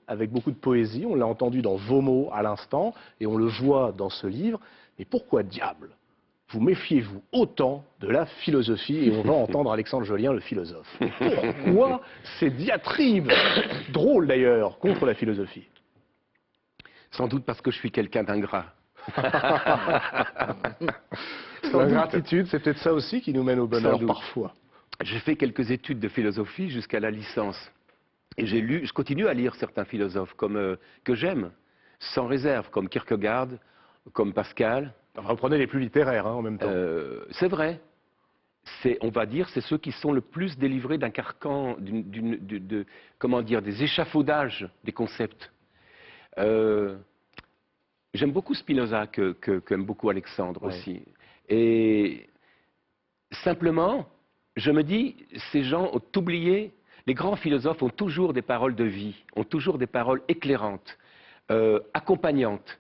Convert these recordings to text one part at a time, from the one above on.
avec beaucoup de poésie. On l'a entendu dans vos mots à l'instant et on le voit dans ce livre. Mais pourquoi diable vous méfiez-vous autant de la philosophie? Et on va entendre Alexandre Jolien, le philosophe. Pourquoi ces diatribes, drôles d'ailleurs, contre la philosophie? Sans doute parce que je suis quelqu'un d'ingrat. L'ingratitude, c'est peut-être ça aussi qui nous mène au bonheur parfois. J'ai fait quelques études de philosophie jusqu'à la licence. Et je continue à lire certains philosophes que j'aime, sans réserve, comme Kierkegaard, comme Pascal. Enfin, vous prenez les plus littéraires en même temps. C'est vrai. On va dire, c'est ceux qui sont le plus délivrés d'un carcan, comment dire, des échafaudages des concepts. J'aime beaucoup Spinoza, qu'aime beaucoup Alexandre aussi. Et simplement, je me dis, ces gens ont oublié, les grands philosophes ont toujours des paroles de vie, ont toujours des paroles éclairantes, accompagnantes.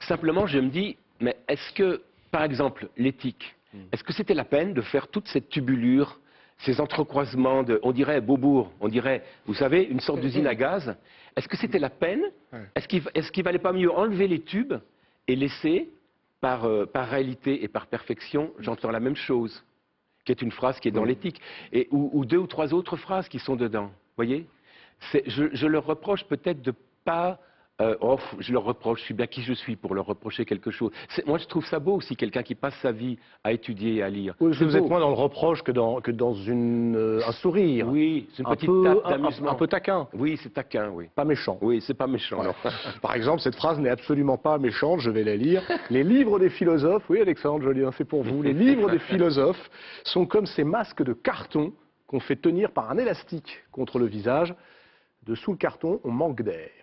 Simplement, je me dis, mais est-ce que, par exemple, l'éthique, est-ce que c'était la peine de faire toute cette tubulure, ces entrecroisements de, on dirait Beaubourg, on dirait, vous savez, une sorte d'usine à gaz? Est-ce que c'était la peine? Est-ce qu'il valait pas mieux enlever les tubes et laisser, par réalité et par perfection, j'entends la même chose, qui est une phrase qui est dans l'éthique, ou deux ou trois autres phrases qui sont dedans, vous voyez? Je leur reproche peut-être de pas... je leur reproche, je suis bien qui je suis pour leur reprocher quelque chose. Moi, je trouve ça beau aussi, quelqu'un qui passe sa vie à étudier et à lire. Oui, vous êtes moins dans le reproche que dans un sourire. Oui, c'est une petite tape d'amusement. Un peu taquin. Oui, c'est taquin, oui. Pas méchant. Oui, c'est pas méchant. Voilà. Par exemple, cette phrase n'est absolument pas méchante, je vais la lire. Les livres des philosophes, oui Alexandre Jolien, c'est pour vous, les livres des philosophes sont comme ces masques de carton qu'on fait tenir par un élastique contre le visage. Dessous le carton, on manque d'air.